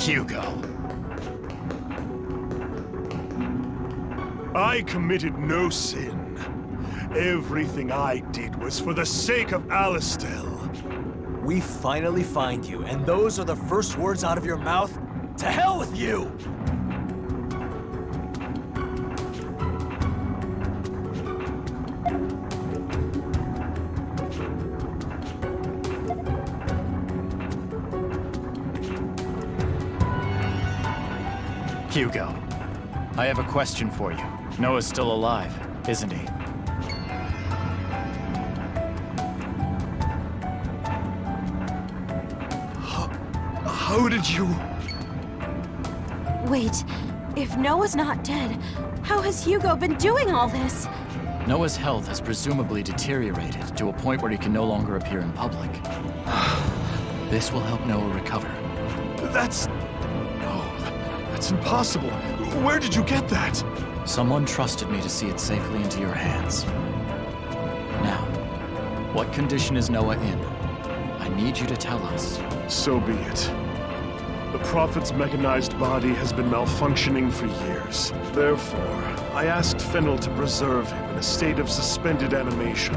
Hugo. I committed no sin. Everything I did was for the sake of Alistel. We finally find you, and those are the first words out of your mouth? To hell with you! Hugo, I have a question for you. Noah's still alive, isn't he? How did you... Wait, if Noah's not dead, how has Hugo been doing all this? Noah's health has presumably deteriorated to a point where he can no longer appear in public. This will help Noah recover. That's... No, that's impossible. Where did you get that? Someone trusted me to see it safely into your hands. Now, what condition is Noah in? I need you to tell us. So be it. The Prophet's mechanized body has been malfunctioning for years. Therefore, I asked Fennel to preserve him in a state of suspended animation.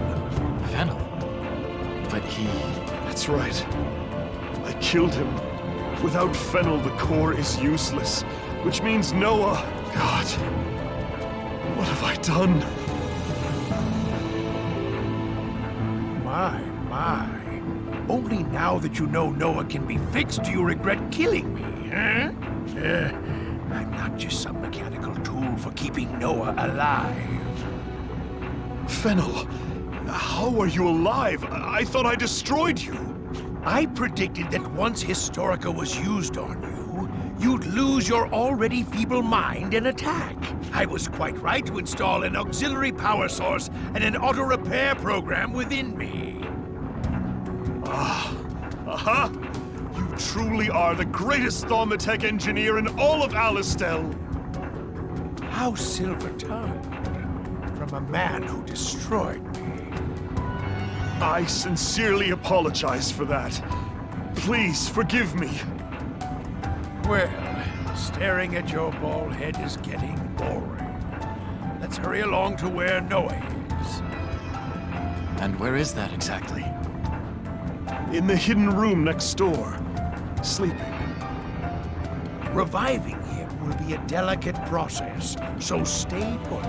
Fennel? But he... That's right. I killed him. Without Fennel, the core is useless. Which means Noah... God... What have I done? My. Only now that you know Noah can be fixed do you regret killing me, huh? I'm not just some mechanical tool for keeping Noah alive. Fennel, how are you alive? I thought I destroyed you. I predicted that once Historica was used on you, you'd lose your already feeble mind and attack. I was quite right to install an auxiliary power source and an auto-repair program within me. Aha! You truly are the greatest Thaumatek engineer in all of Alistel. How silver-tongued from a man who destroyed me. I sincerely apologize for that. Please forgive me. Well, staring at your bald head is getting boring. Let's hurry along to where Noah is. And where is that exactly? In the hidden room next door. Sleeping. Reviving him will be a delicate process, so stay put.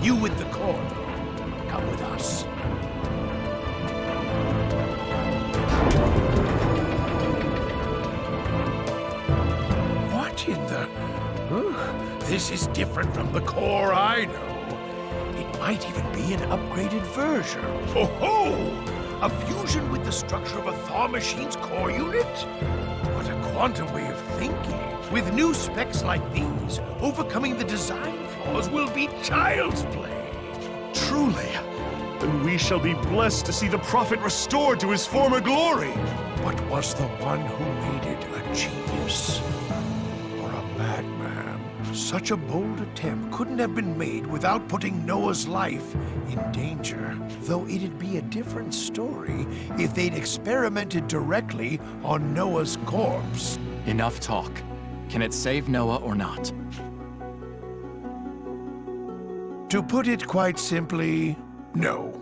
You with the core, though. Come with us. What in the... This is different from the core I know. It might even be an upgraded version. Ho-ho! A fusion with the structure of a Thaw machine's core unit? What a quantum way of thinking. With new specs like these, overcoming the design flaws will be child's play. Truly. Then we shall be blessed to see the Prophet restored to his former glory. But was the one who made it a genius? Or a madman? Such a bold attempt couldn't have been made without putting Noah's life in danger. Though it'd be a different story if they'd experimented directly on Noah's corpse. Enough talk. Can it save Noah or not? To put it quite simply, no.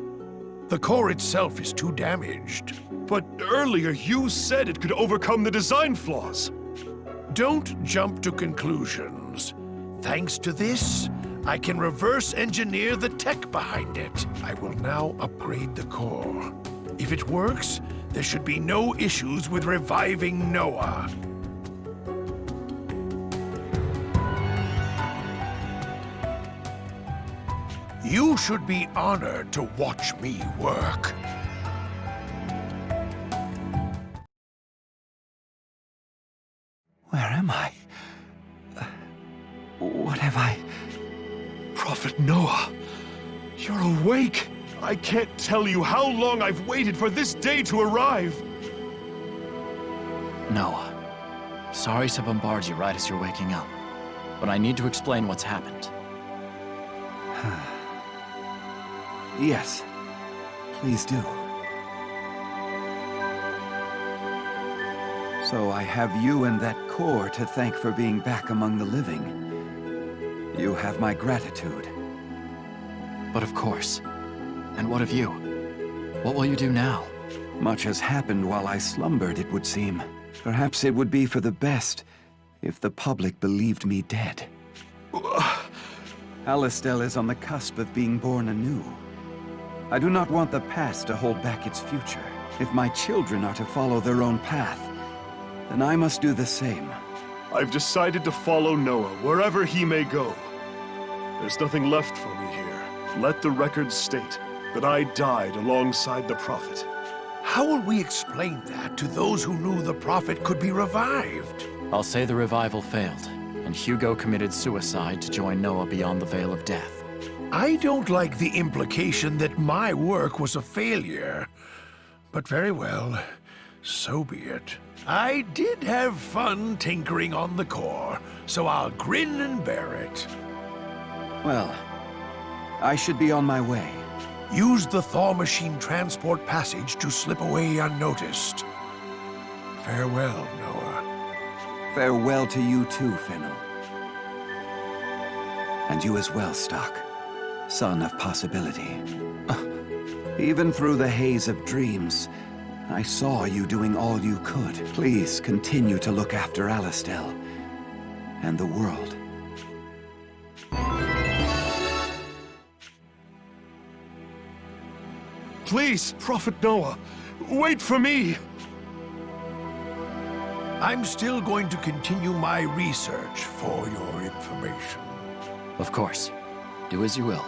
The core itself is too damaged. But earlier you said it could overcome the design flaws. Don't jump to conclusions. Thanks to this, I can reverse engineer the tech behind it. I will now upgrade the core. If it works, there should be no issues with reviving Noah. You should be honored to watch me work. Where am I? What have I... Prophet Noah, you're awake. I can't tell you how long I've waited for this day to arrive. Noah. Sorry to bombard you right as you're waking up, but I need to explain what's happened. Yes. Please do. So I have you and that core to thank for being back among the living. You have my gratitude. But of course. And what of you? What will you do now? Much has happened while I slumbered, it would seem. Perhaps it would be for the best if the public believed me dead. Alastel is on the cusp of being born anew. I do not want the past to hold back its future. If my children are to follow their own path, then I must do the same. I've decided to follow Noah wherever he may go. There's nothing left for me here. Let the records state that I died alongside the Prophet. How will we explain that to those who knew the Prophet could be revived? I'll say the revival failed, and Hugo committed suicide to join Noah beyond the Veil of Death. I don't like the implication that my work was a failure. But very well, so be it. I did have fun tinkering on the core, so I'll grin and bear it. Well, I should be on my way. Use the Thaw Machine transport passage to slip away unnoticed. Farewell, Noah. Farewell to you too, Fennel. And you as well, Stock. Son of possibility. Even through the haze of dreams, I saw you doing all you could. Please continue to look after Alastel and the world. Please, Prophet Noah, wait for me! I'm still going to continue my research for your information. Of course. Do as you will.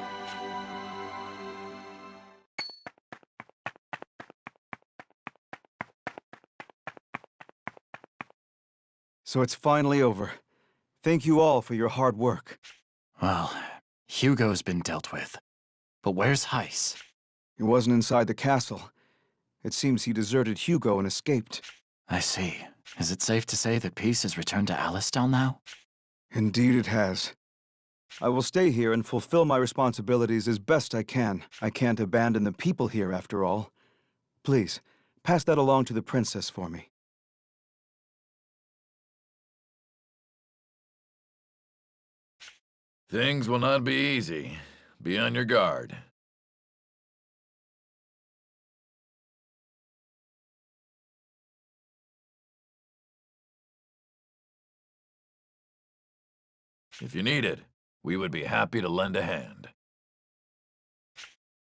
So it's finally over. Thank you all for your hard work. Well, Hugo's been dealt with. But where's Heiss? He wasn't inside the castle. It seems he deserted Hugo and escaped. I see. Is it safe to say that peace has returned to Alastel now? Indeed it has. I will stay here and fulfill my responsibilities as best I can. I can't abandon the people here, after all. Please, pass that along to the princess for me. Things will not be easy. Be on your guard. If you need it, we would be happy to lend a hand.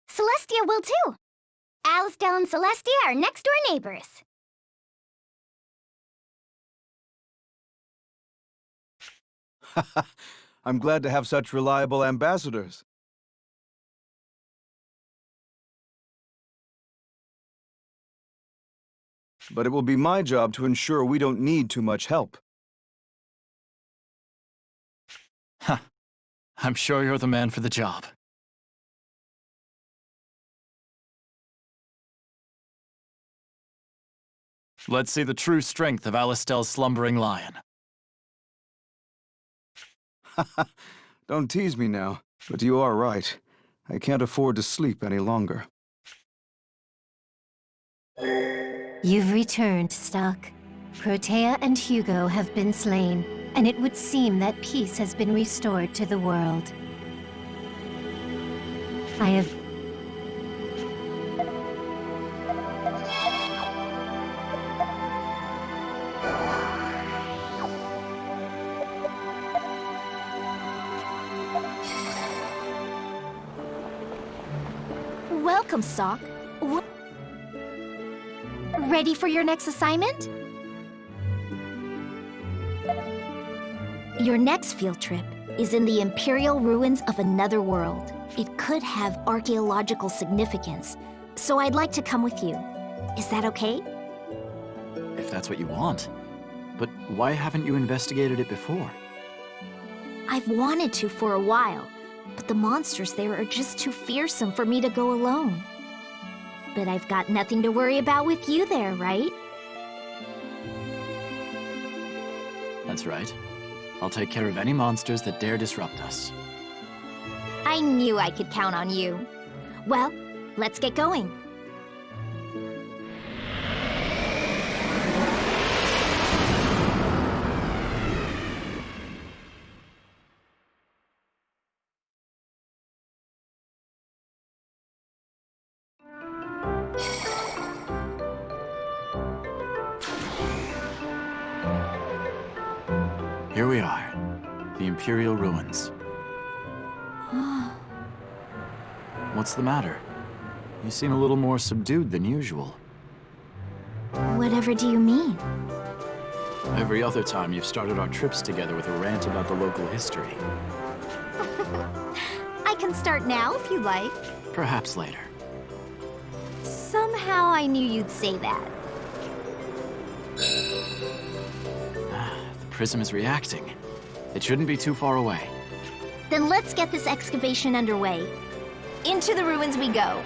Celestia will too. Alastel and Celestia are next-door neighbors. I'm glad to have such reliable ambassadors. But it will be my job to ensure we don't need too much help. Huh. I'm sure you're the man for the job. Let's see the true strength of Alastel's slumbering lion. Don't tease me now, but you are right. I can't afford to sleep any longer. You've returned, Stock. Protea and Hugo have been slain, and it would seem that peace has been restored to the world. I have... Welcome, Stock. Ready for your next assignment? Your next field trip is in the Imperial ruins of another world. It could have archaeological significance, so I'd like to come with you. Is that okay? If that's what you want. But why haven't you investigated it before? I've wanted to for a while, but the monsters there are just too fearsome for me to go alone. But I've got nothing to worry about with you there, right? That's right. I'll take care of any monsters that dare disrupt us. I knew I could count on you. Well, let's get going. Here we are. The Imperial ruins. What's the matter? You seem a little more subdued than usual. Whatever do you mean? Every other time you've started our trips together with a rant about the local history. I can start now if you like. Perhaps later. Somehow I knew you'd say that. The prism is reacting. It shouldn't be too far away. Then let's get this excavation underway. Into the ruins we go.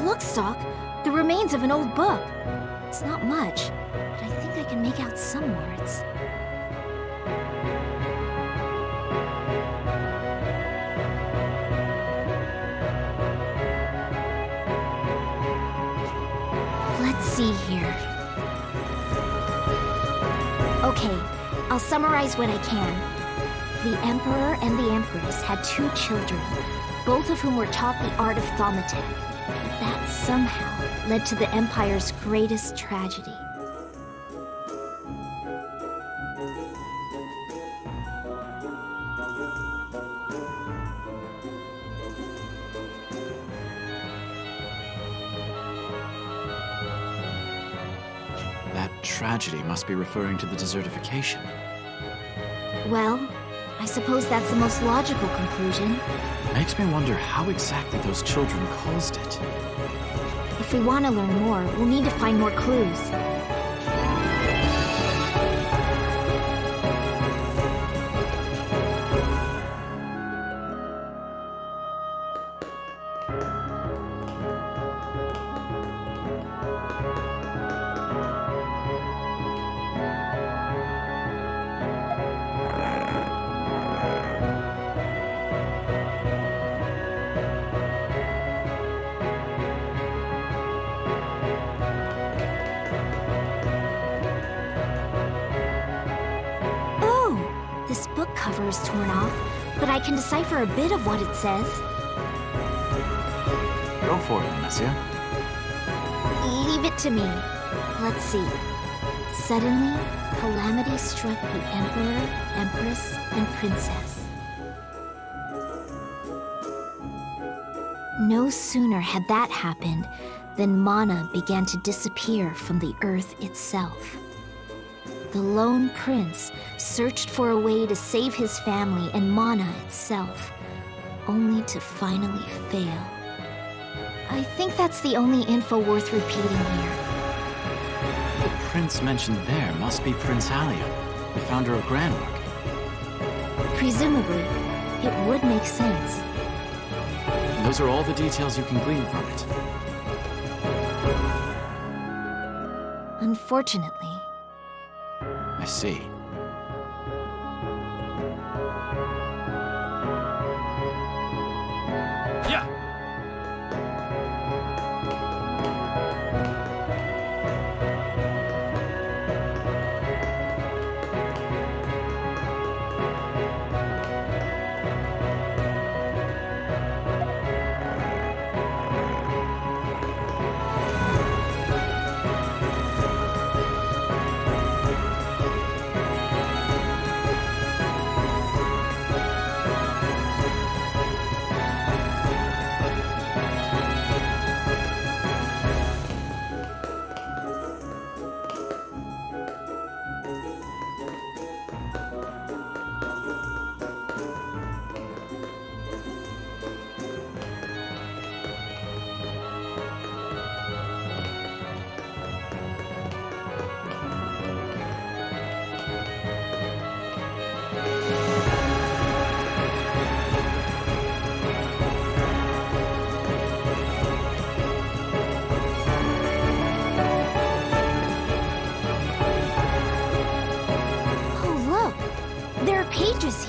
Look, Stock. The remains of an old book. It's not much, but I think I can make out some words. Let's see here. Okay, I'll summarize what I can. The Emperor and the Empress had 2 children, both of whom were taught the art of thaumaturgy. That somehow led to the Empire's greatest tragedy. That tragedy must be referring to the desertification. Well, I suppose that's the most logical conclusion. Makes me wonder how exactly those children caused it. If we want to learn more, we'll need to find more clues. This book cover is torn off, but I can decipher a bit of what it says. Go for it, Amicia. Leave it to me. Let's see. Suddenly, calamity struck the Emperor, Empress, and Princess. No sooner had that happened than mana began to disappear from the earth itself. The lone prince searched for a way to save his family and mana itself, only to finally fail. I think that's the only info worth repeating here. The prince mentioned there must be Prince Halion, the founder of Granwork. Presumably, it would make sense. And those are all the details you can glean from it. Unfortunately. I see.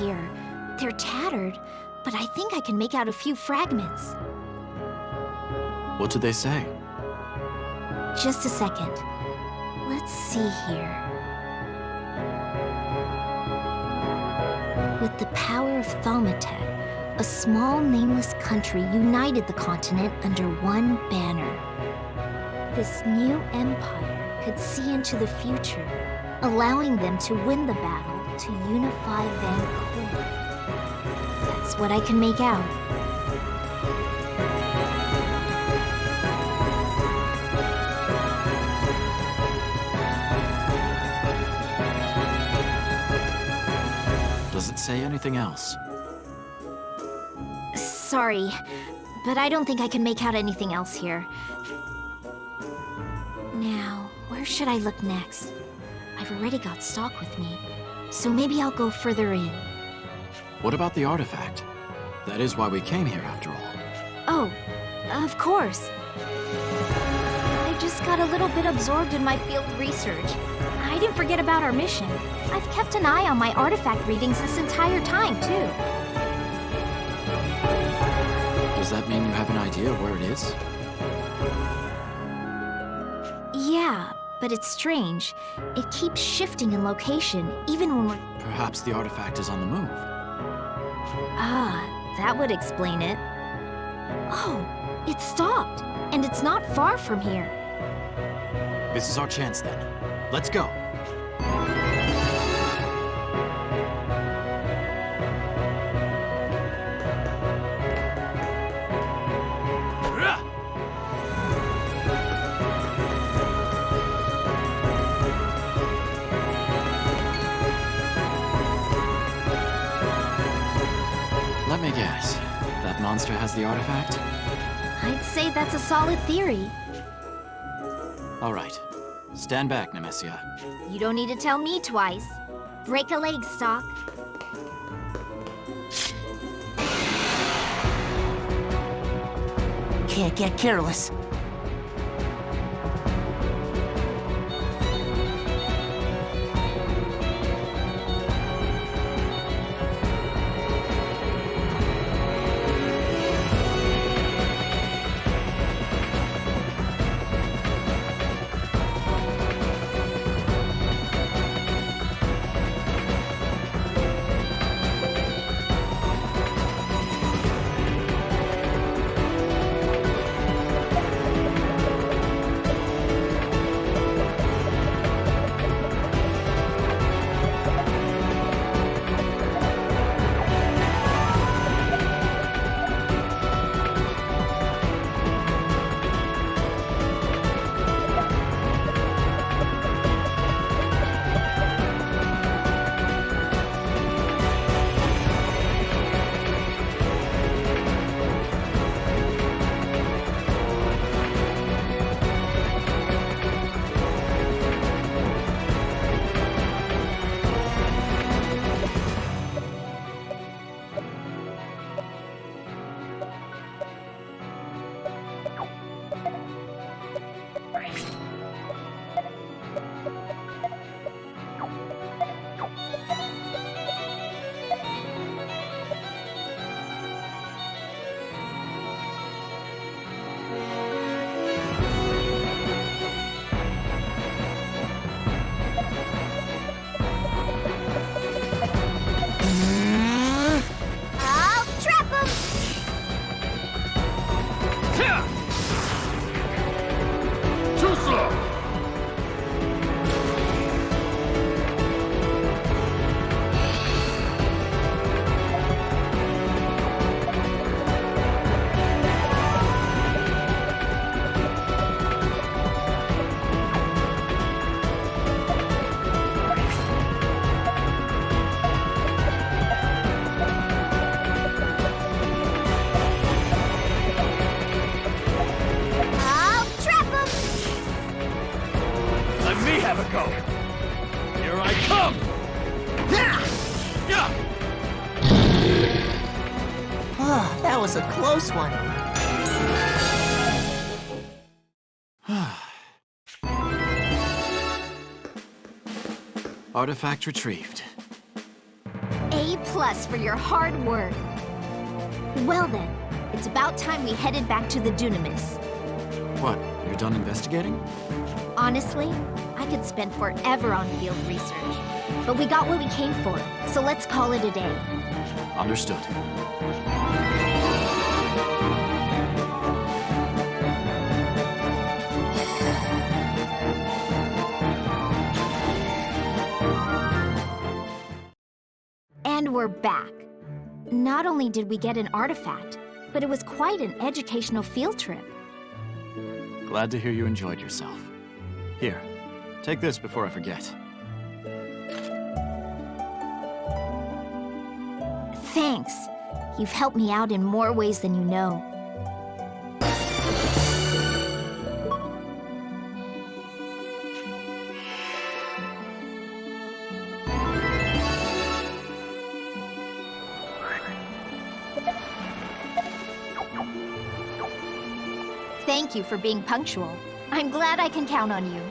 here. They're tattered, but I think I can make out a few fragments. What did they say? Just a second. Let's see here. With the power of Thaumatet, a small nameless country united the continent under one banner. This new empire could see into the future, allowing them to win the battle to unify Vancouver. That's what I can make out. Does it say anything else? Sorry, but I don't think I can make out anything else here. Now, where should I look next? I've already got stock with me, so maybe I'll go further in. What about the artifact? That is why we came here, after all. Oh, of course. I just got a little bit absorbed in my field research. I didn't forget about our mission. I've kept an eye on my artifact readings this entire time, too. Does that mean you have an idea where it is? Yeah, but it's strange. It keeps shifting in location, even when we're... Perhaps the artifact is on the move. Ah, that would explain it. Oh, it stopped, and it's not far from here. This is our chance, then. Let's go. Let me guess. That monster has the artifact? I'd say that's a solid theory. All right. Stand back, Nemesia. You don't need to tell me twice. Break a leg, Stock. Can't get careless. That was a close one. Artifact retrieved. A+. A+ for your hard work. Well then, it's about time we headed back to the Dunamis. What, you're done investigating? Honestly, I could spend forever on field research. But we got what we came for, so let's call it a day. Understood. And we're back. Not only did we get an artifact, but it was quite an educational field trip. Glad to hear you enjoyed yourself. Here, take this before I forget. Thanks. You've helped me out in more ways than you know. Thank you for being punctual. I'm glad I can count on you.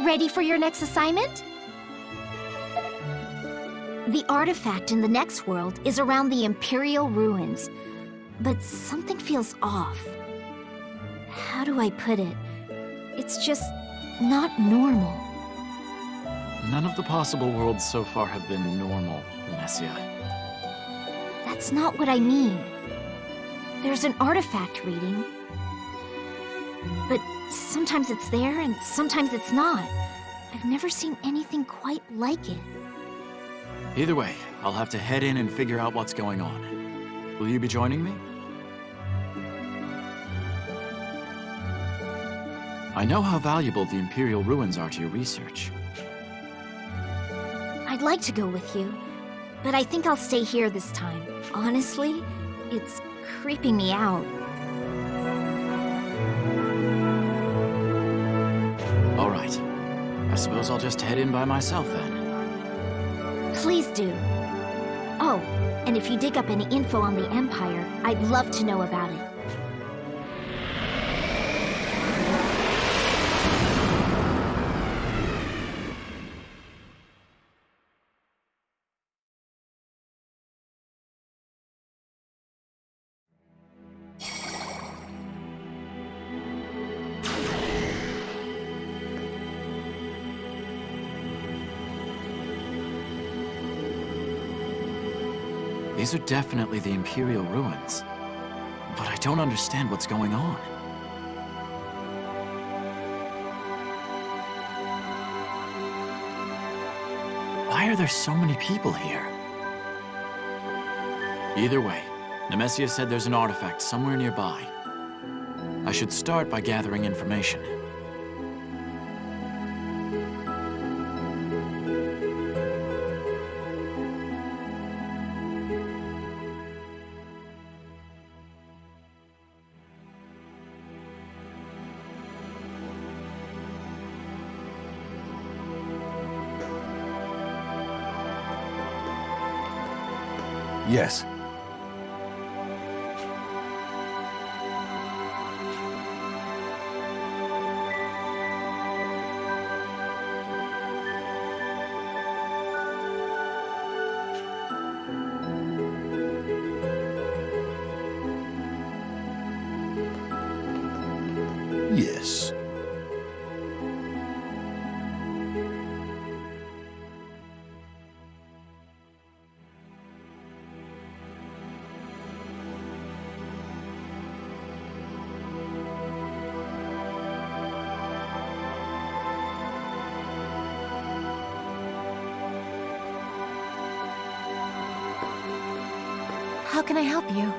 Ready for your next assignment? The artifact in the next world is around the Imperial ruins, but something feels off. How do I put it? It's just not normal. None of the possible worlds so far have been normal, Nemesia. That's not what I mean. There's an artifact reading, but sometimes it's there and sometimes it's not. I've never seen anything quite like it. Either way, I'll have to head in and figure out what's going on. Will you be joining me? I know how valuable the Imperial ruins are to your research. I'd like to go with you, but I think I'll stay here this time. Honestly, it's creeping me out. All right. I suppose I'll just head in by myself then. Please do. Oh, and if you dig up any info on the Empire, I'd love to know about it. These are definitely the Imperial ruins, but I don't understand what's going on. Why are there so many people here? Either way, Nemesia said there's an artifact somewhere nearby. I should start by gathering information. Yes. Yes. How can I help you?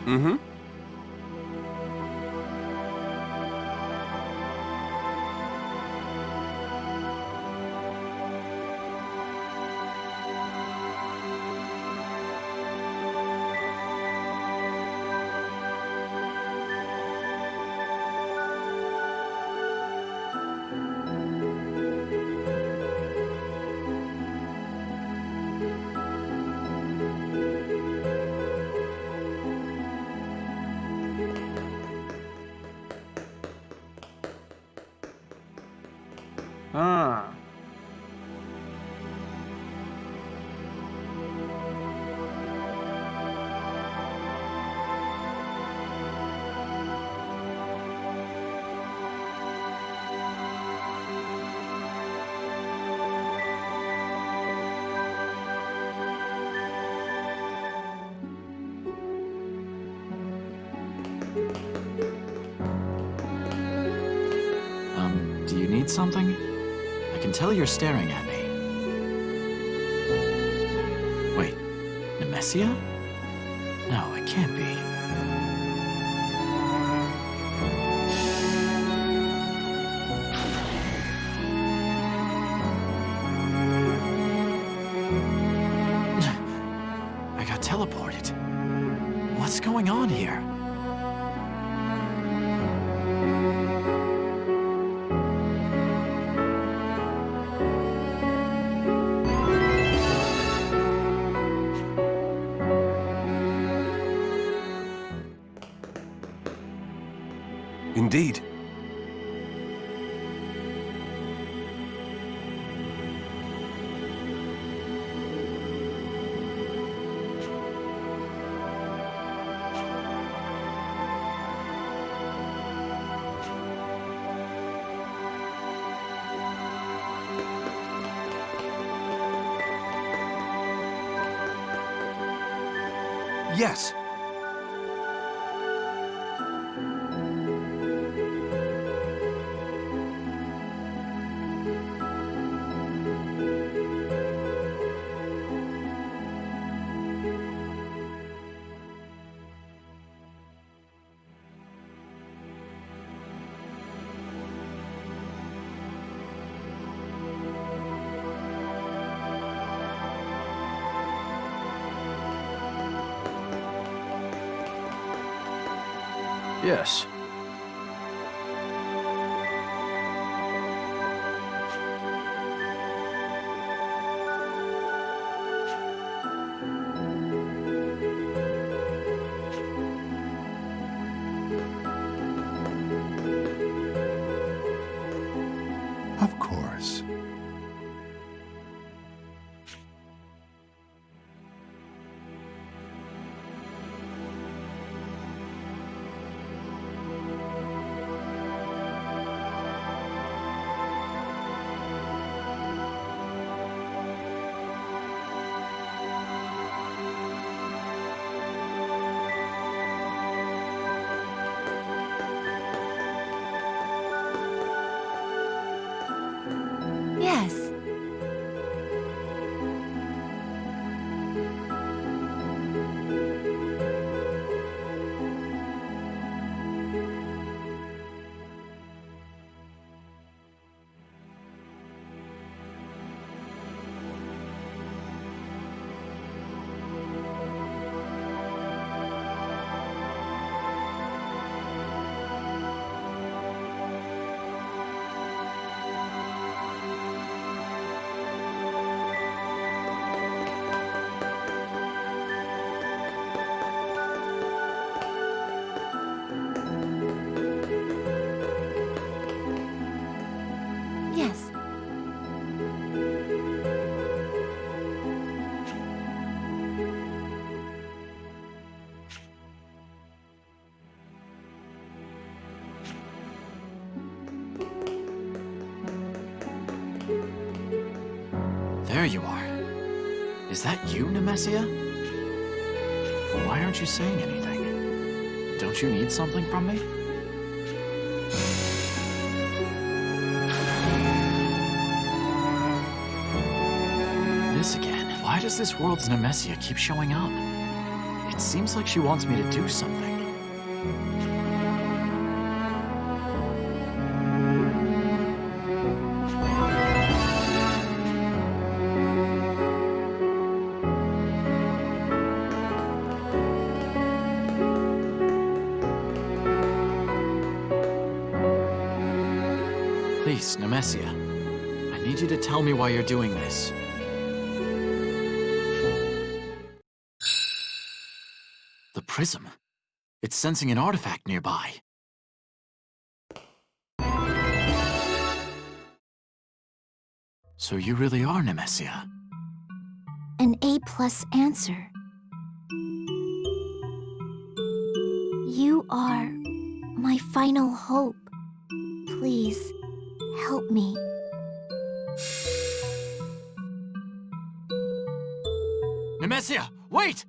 Mm-hmm. Ah. Do you need something? I can tell you're staring at me. Wait, Nemesia? No, it can't be. I got teleported. What's going on here? Indeed. Yes. Yes. Of course. Yes. Yes. There you are. Is that you, Nemesia? Why aren't you saying anything? Don't you need something from me? This again. Why does this world's Nemesia keep showing up? It seems like she wants me to do something. Please, Nemesia. I need you to tell me why you're doing this. The prism. It's sensing an artifact nearby. So you really are Nemesia. An A+ answer. You are my final hope. Please, help me. Nemesia, wait!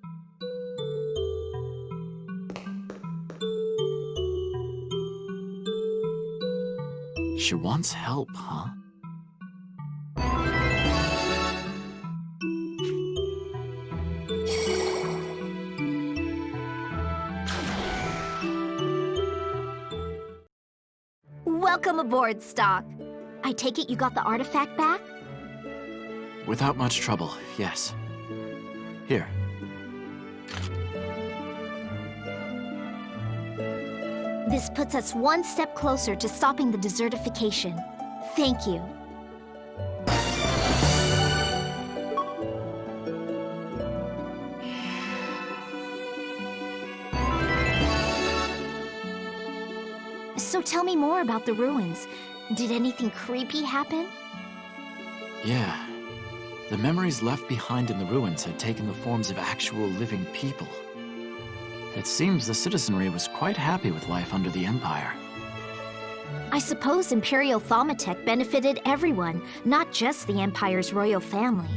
She wants help, huh? Welcome aboard, Stock. I take it you got the artifact back? Without much trouble, yes. Here. This puts us one step closer to stopping the desertification. Thank you. So tell me more about the ruins. Did anything creepy happen? Yeah. The memories left behind in the ruins had taken the forms of actual living people. It seems the citizenry was quite happy with life under the Empire. I suppose Imperial Thaumatek benefited everyone, not just the Empire's royal family.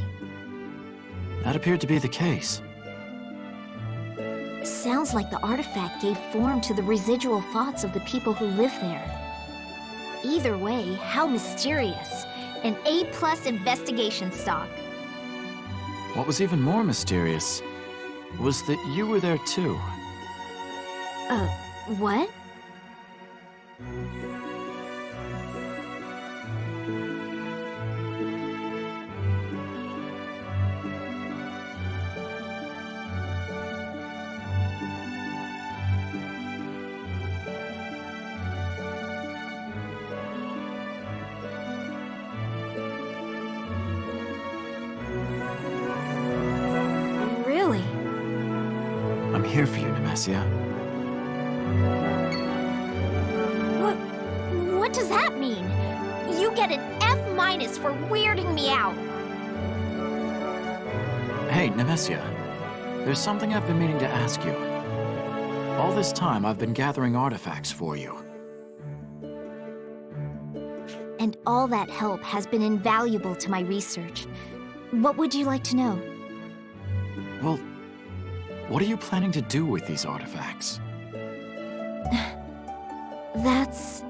That appeared to be the case. Sounds like the artifact gave form to the residual thoughts of the people who live there. Either way, how mysterious. An A+ investigation, Stock. What was even more mysterious was that you were there too. What? Really? I'm here for you, Nemesia. What does that mean? You get an F- for weirding me out. Hey, Nemesia. There's something I've been meaning to ask you. All this time, I've been gathering artifacts for you. And all that help has been invaluable to my research. What would you like to know? Well, what are you planning to do with these artifacts? That's...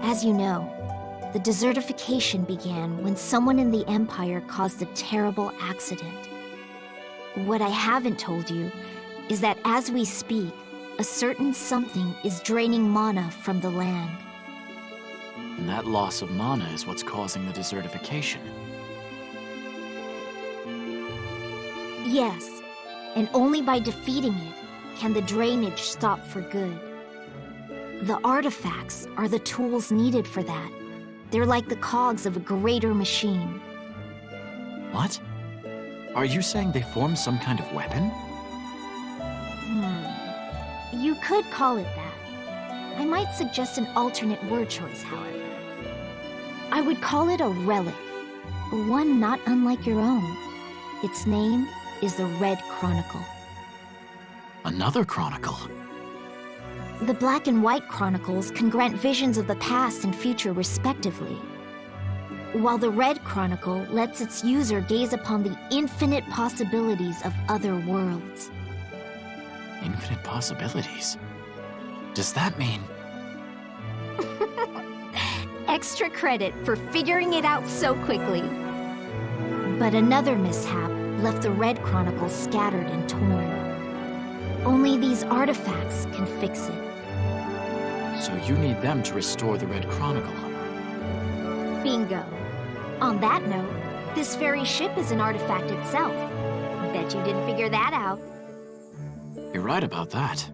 As you know, the desertification began when someone in the Empire caused a terrible accident. What I haven't told you is that as we speak, a certain something is draining mana from the land. And that loss of mana is what's causing the desertification. Yes, and only by defeating it can the drainage stop for good. The artifacts are the tools needed for that. They're like the cogs of a greater machine. What? Are you saying they form some kind of weapon? You could call it that. I might suggest an alternate word choice, however. I would call it a relic, one not unlike your own. Its name is the Red Chronicle. Another chronicle? The Black and White Chronicles can grant visions of the past and future respectively, while the Red Chronicle lets its user gaze upon the infinite possibilities of other worlds. Infinite possibilities? Does that mean... Extra credit for figuring it out so quickly. But another mishap left the Red Chronicle scattered and torn. Only these artifacts can fix it. So you need them to restore the Red Chronicle. Bingo. On that note, this very ship is an artifact itself. Bet you didn't figure that out. You're right about that.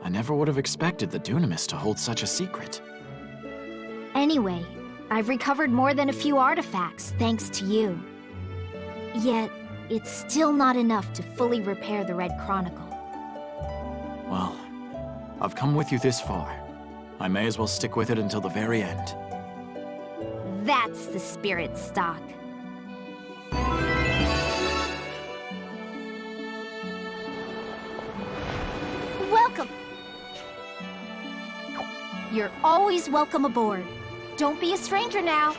I never would have expected the Dunamis to hold such a secret. Anyway, I've recovered more than a few artifacts thanks to you. Yet, it's still not enough to fully repair the Red Chronicle. Well, I've come with you this far. I may as well stick with it until the very end. That's the spirit, Stock. Welcome! You're always welcome aboard. Don't be a stranger now.